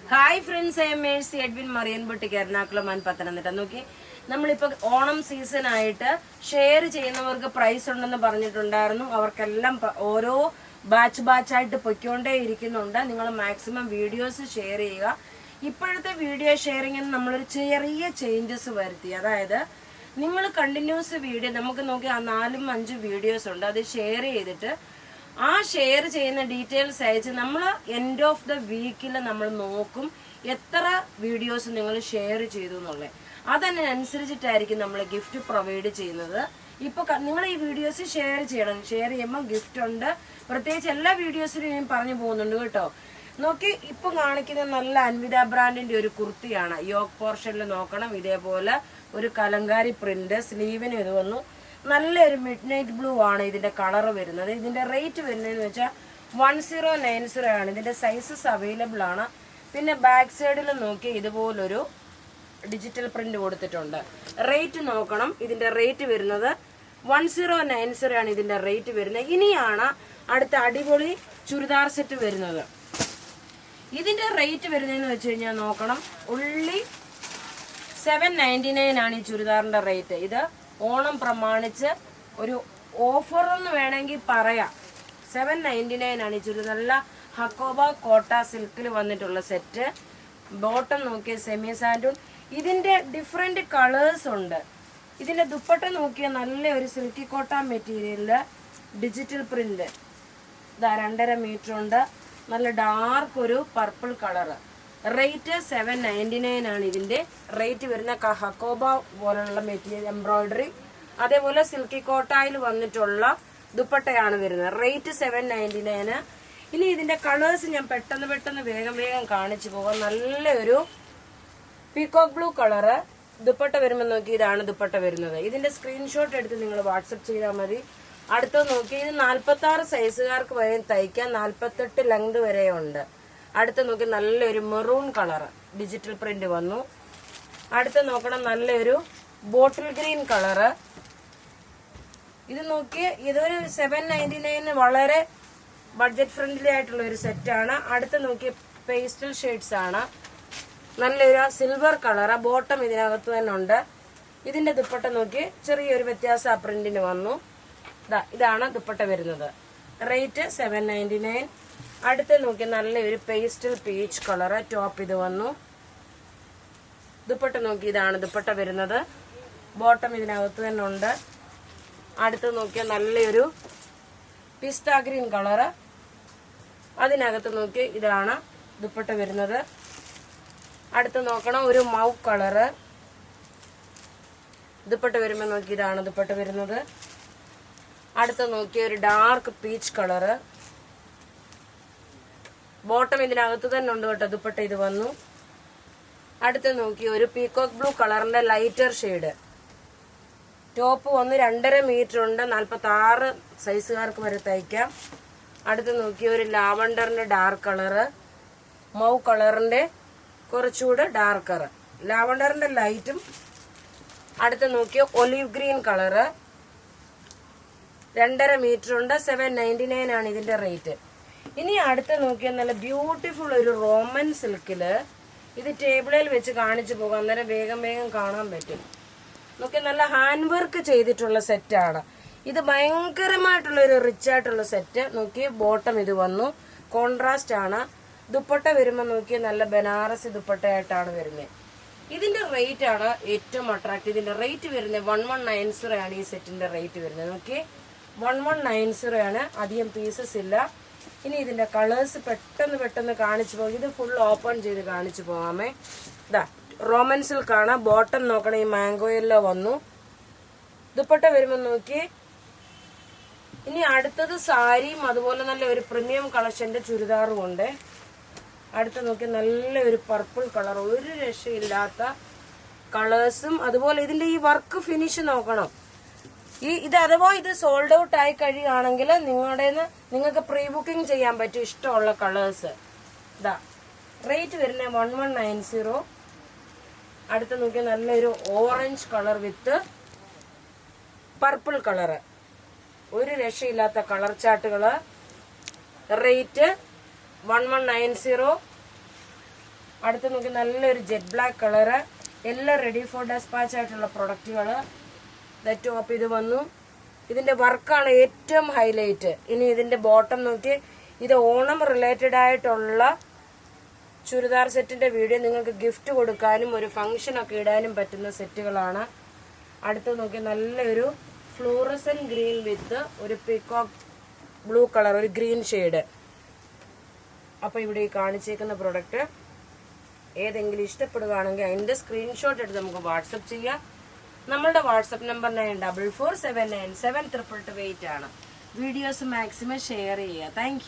Hi friends, I am Mercy Edwin മറിയൻപൊട്ടിക്ക് Ernakulam and Pathanamthitta. നോക്കി, നമ്മളിപ്പോൾ ഓണം സീസൺ ആയിട്ട് ഷെയർ ചെയ്യുന്നവർക്ക് പ്രൈസ് ഉണ്ടെന്ന് പറഞ്ഞിട്ടുണ്ടായിരുന്നു. അവർക്കെല്ലാം ഓരോ ബാച്ചായിട്ട് പൊയ്ക്കൊണ്ടേ ഇരിക്കുന്നുണ്ട്. നിങ്ങൾ മാക്സിമം വീഡിയോസ് ഷെയർ ചെയ്യുക. ഇപ്പോഴത്തെ വീഡിയോ ഷെയറിങ്ങിന് നമ്മളൊരു ചെറിയ ചേഞ്ചസ് വരുത്തി. അതായത് നിങ്ങൾ കണ്ടിന്യൂസ് വീഡിയോ നമുക്ക് നോക്കി ആ 4-5 വീഡിയോസ് ഉണ്ട്, അത് ഷെയർ ചെയ്തിട്ട് ആ ഷെയർ ചെയ്യുന്ന ഡീറ്റെയിൽസ് അയച്ച് നമ്മൾ എൻഡ് ഓഫ് ദ വീക്കിൽ നമ്മൾ നോക്കും എത്ര വീഡിയോസ് നിങ്ങൾ ഷെയർ ചെയ്തു എന്നുള്ളത്. അതിനനുസരിച്ചിട്ടായിരിക്കും നമ്മൾ ഗിഫ്റ്റ് പ്രൊവൈഡ് ചെയ്യുന്നത്. ഇപ്പൊ നിങ്ങൾ ഈ വീഡിയോസ് ഷെയർ ചെയ്യണം. ഷെയർ ചെയ്യുമ്പോൾ ഗിഫ്റ്റ് ഉണ്ട്. പ്രത്യേകിച്ച് എല്ലാ വീഡിയോസിലും ഞാൻ പറഞ്ഞു പോകുന്നുണ്ട് കേട്ടോ. നോക്കി, ഇപ്പൊ കാണിക്കുന്ന നല്ല അൻവിത ബ്രാൻഡിന്റെ ഒരു കുർത്തിയാണ്. യോക്ക് പോർഷനിൽ നോക്കണം, ഇതേപോലെ ഒരു കലങ്കാരി പ്രിന്റ്. സ്ലീവിന് ഇത് വന്നു. നല്ലൊരു മിഡ് നൈറ്റ് ബ്ലൂ ആണ് ഇതിന്റെ കളർ വരുന്നത്. ഇതിന്റെ റേറ്റ് വരുന്നതെന്ന് വെച്ചാൽ 1090 ആണ്. ഇതിന്റെ സൈസസ് അവൈലബിൾ ആണ്. പിന്നെ ബാക്ക് സൈഡിൽ നോക്കി ഇതുപോലൊരു ഡിജിറ്റൽ പ്രിന്റ് കൊടുത്തിട്ടുണ്ട്. റേറ്റ് നോക്കണം. ഇതിന്റെ റേറ്റ് വരുന്നത് 1090 ആണ് ഇതിന്റെ റേറ്റ് വരുന്നത്. ഇനിയാണ് അടുത്ത അടിപൊളി ചുരിദാർ സെറ്റ് വരുന്നത്. ഇതിന്റെ റേറ്റ് വരുന്നതെന്ന് വെച്ച് കഴിഞ്ഞാൽ നോക്കണം, ഉള്ളി 799 ആണ് ഈ ചുരിദാറിന്റെ റേറ്റ്. ഇത് ഓണം പ്രമാണിച്ച് ഒരു ഓഫർ എന്ന് വേണമെങ്കിൽ പറയാം. 799 ആണ് ഈ ചുരിദാർ. നല്ല ഹക്കോബ കോട്ട സിൽക്കിൽ വന്നിട്ടുള്ള സെറ്റ്. ബോട്ടം നോക്കിയ സെമി സാൻഡൂൺ. ഇതിന്റെ ഡിഫറെന്റ് കളേഴ്സ് ഉണ്ട്. ഇതിന്റെ ദുപ്പട്ട നോക്കിയ നല്ല ഒരു സിൽക്കി കോട്ട മെറ്റീരിയലില് ഡിജിറ്റൽ പ്രിന്റ്. ഇതാ 2.5 മീറ്റർ ഉണ്ട്. നല്ല ഡാർക്ക് ഒരു പർപ്പിൾ കളറ്. റേറ്റ് 799 ആണ് ഇതിന്റെ റേറ്റ് വരുന്ന. ഹക്കോബ പോലുള്ള മെറ്റീരിയൽ എംബ്രോയിഡറി, അതേപോലെ സിൽക്കി കോട്ടായിൽ വന്നിട്ടുള്ള ദുപ്പട്ടയാണ് വരുന്നത്. റേറ്റ് 799. ഇനി ഇതിന്റെ കളേഴ്സ് ഞാൻ പെട്ടെന്ന് വേഗം കാണിച്ചു പോകാം. നല്ലൊരു പീകോക്ക് ബ്ലൂ കളറ്. ദുപ്പട്ട വരുമ്പോൾ നോക്കി, ഇതാണ് ദുപ്പട്ട വരുന്നത്. ഇതിന്റെ സ്ക്രീൻഷോട്ട് എടുത്ത് നിങ്ങൾ വാട്സപ്പ് ചെയ്താൽ മതി. അടുത്ത നോക്കി, ഇത് 46 സൈസുകാർക്ക് വരെ തയ്ക്കാം. 48 ലെങ്ത് വരെ ഉണ്ട്. അടുത്ത നോക്കി, നല്ലൊരു മെറൂൺ കളറ് ഡിജിറ്റൽ പ്രിന്റ് വന്നു. അടുത്ത നോക്കണം, നല്ലൊരു ബോട്ടിൽ ഗ്രീൻ കളറ്. ഇത് നോക്കി, ഇതൊരു 799 വളരെ ബഡ്ജറ്റ് ഫ്രണ്ട്ലി ആയിട്ടുള്ള ഒരു സെറ്റാണ്. അടുത്ത നോക്കി, പേസ്റ്റൽ ഷെയ്ഡ്സ് ആണ്. നല്ലൊരു സിൽവർ കളറ്. ബോട്ടം ഇതിനകത്ത് തന്നെ ഉണ്ട്. ഇതിന്റെ ദുപ്പട്ട നോക്കി ചെറിയൊരു വ്യത്യാസം ആ പ്രിന്റിന് വന്നു. ഇതാണ് ദുപ്പട്ട വരുന്നത്. റേറ്റ് 799. അടുത്ത നോക്കി, നല്ലൊരു പേസ്റ്റൽ പീച്ച് കളറ്. ടോപ്പ് ഇത് വന്നു. ദുപ്പട്ട നോക്കി, ഇതാണ് ദുപ്പട്ട വരുന്നത്. ബോട്ടം ഇതിനകത്ത് തന്നെ ഉണ്ട്. അടുത്ത് നോക്കിയാൽ നല്ലൊരു പിസ്ത ഗ്രീൻ കളറ്. അതിനകത്ത് നോക്കി, ഇതാണ് ദുപ്പട്ട വരുന്നത്. അടുത്ത് നോക്കണം, ഒരു മൗ കളറ്. ദുപ്പട്ട വരുമ്പോൾ നോക്കി, ഇതാണ് ദുപ്പട്ട വരുന്നത്. അടുത്ത് നോക്കിയ ഒരു ഡാർക്ക് പീച്ച് കളറ്. ബോട്ടം ഇതിനകത്ത് തന്നെ ഉണ്ട് കേട്ടോ. ദുപ്പട്ട ഇത് വന്നു. അടുത്ത് നോക്കി, ഒരു പീകോക്ക് ബ്ലൂ കളറിന്റെ ലൈറ്റർ ഷെയ്ഡ്. ടോപ്പ് വന്ന് 2.5 മീറ്റർ ഉണ്ട്. 46 സൈസുകാർക്ക് വരെ തയ്ക്കാം. അടുത്ത് നോക്കി, ഒരു ലാവണ്ടറിന്റെ ഡാർക്ക് കളറ്. മൗ കളറിന്റെ കുറച്ചുകൂടെ ഡാർക്കറ്. ലാവണ്ടറിന്റെ ലൈറ്റും. അടുത്ത് നോക്കിയ ഒലിവ് ഗ്രീൻ കളറ്. 2.5 മീറ്റർ ഉണ്ട്. 799 ആണ് ഇതിന്റെ റേറ്റ്. ഇനി അടുത്ത് നോക്കിയാൽ നല്ല ബ്യൂട്ടിഫുൾ ഒരു റോമൻ സിൽക്കില്. ഇത് ടേബിളിൽ വെച്ച് കാണിച്ചു പോകാം, അന്നേരം വേഗം കാണാൻ പറ്റും. നോക്കി, നല്ല ഹാൻഡ് വർക്ക് ചെയ്തിട്ടുള്ള സെറ്റാണ്. ഇത് ഭയങ്കരമായിട്ടുള്ള ഒരു റിച്ച് ആയിട്ടുള്ള സെറ്റ്. നോക്കി, ബോട്ടം ഇത് വന്നു. കോൺട്രാസ്റ്റ് ആണ്. ദുപ്പട്ട വരുമ്പോൾ നോക്കി, നല്ല ബനാറസി ദുപ്പട്ടയായിട്ടാണ് വരുന്നത്. ഇതിന്റെ റേറ്റ് ആണ് ഏറ്റവും അട്രാക്റ്റീവ്. ഇതിന്റെ റേറ്റ് വരുന്നത് 1190 ആണ് ഈ സെറ്റിന്റെ റേറ്റ് വരുന്നത്. നോക്കി, 1190 ആണ്. അധികം പീസസ് ഇല്ല. ഇനി ഇതിന്റെ കളേഴ്സ് പെട്ടെന്ന് കാണിച്ചു പോകും. ഇത് ഫുൾ ഓപ്പൺ ചെയ്ത് കാണിച്ചു പോകാമേ. ഇതാ റോമൻ സിൽക്കാണ്. ബോട്ടം നോക്കണം, ഈ മാംഗോ യെല്ലോ വന്നു. ദുപ്പട്ട വരുമ്പോൾ നോക്കി. ഇനി അടുത്തത് സാരിയും അതുപോലെ നല്ല ഒരു പ്രീമിയം കളക്ഷന്റെ ചുരിദാറും ഉണ്ട്. അടുത്ത് നോക്കി, നല്ലൊരു പർപ്പിൾ കളർ. ഒരു രക്ഷയില്ലാത്ത കളേഴ്സും. അതുപോലെ ഇതിന്റെ ഈ വർക്ക് ഫിനിഷ് നോക്കണം. ഇത് അഥവാ ഇത് സോൾഡ് ഔട്ട് ആയി കഴിയുകയാണെങ്കിൽ നിങ്ങൾക്ക് പ്രീ ബുക്കിംഗ് ചെയ്യാൻ പറ്റും ഇഷ്ടമുള്ള കളേഴ്സ്. ഇതാ റേറ്റ് വരുന്നത് 1190. അടുത്ത് നോക്കിയ നല്ലൊരു ഓറഞ്ച് കളർ വിത്ത് പർപ്പിൾ കളറ്. ഒരു രക്ഷയില്ലാത്ത കളർ ചാർട്ടുകള്. റേറ്റ് 1190. അടുത്ത് നോക്കി നല്ലൊരു ജെറ്റ് ബ്ലാക്ക് കളറ്, എല്ലാം റെഡി ഫോർ ഡെസ്പാച്ച് ആയിട്ടുള്ള പ്രൊഡക്റ്റുകൾ. ടോപ്പ് ഇത് വന്നു. ഇതിന്റെ വർക്കാണ് ഏറ്റവും ഹൈലൈറ്റ്. ഇനി ഇതിന്റെ ബോട്ടം നോക്കി, ഇത് ഓണം റിലേറ്റഡ് ആയിട്ടുള്ള ചുരിദാർ സെറ്റിന്റെ വീഡിയോ നിങ്ങൾക്ക് ഗിഫ്റ്റ് കൊടുക്കാനും ഒരു ഫംഗ്ഷൻ ഒക്കെ ഇടാനും പറ്റുന്ന സെറ്റുകളാണ്. അടുത്ത് നോക്കി നല്ലൊരു ഫ്ലൂറസൻ ഗ്രീൻ വിത്ത് ഒരു പീകോക്ക് ബ്ലൂ കളർ, ഒരു ഗ്രീൻ ഷെയ്ഡ്. അപ്പൊ ഇവിടെ ഈ കാണിച്ചേക്കുന്ന പ്രൊഡക്റ്റ് ഏതെങ്കിലും ഇഷ്ടപ്പെടുകയാണെങ്കിൽ അതിന്റെ സ്ക്രീൻഷോട്ട് എടുത്ത് നമുക്ക് വാട്സപ്പ് ചെയ്യാം. നമ്മളുടെ വാട്സപ്പ് നമ്പർ 9447972288 ആണ്. വീഡിയോസ് മാക്സിമം ഷെയർ ചെയ്യുക. താങ്ക്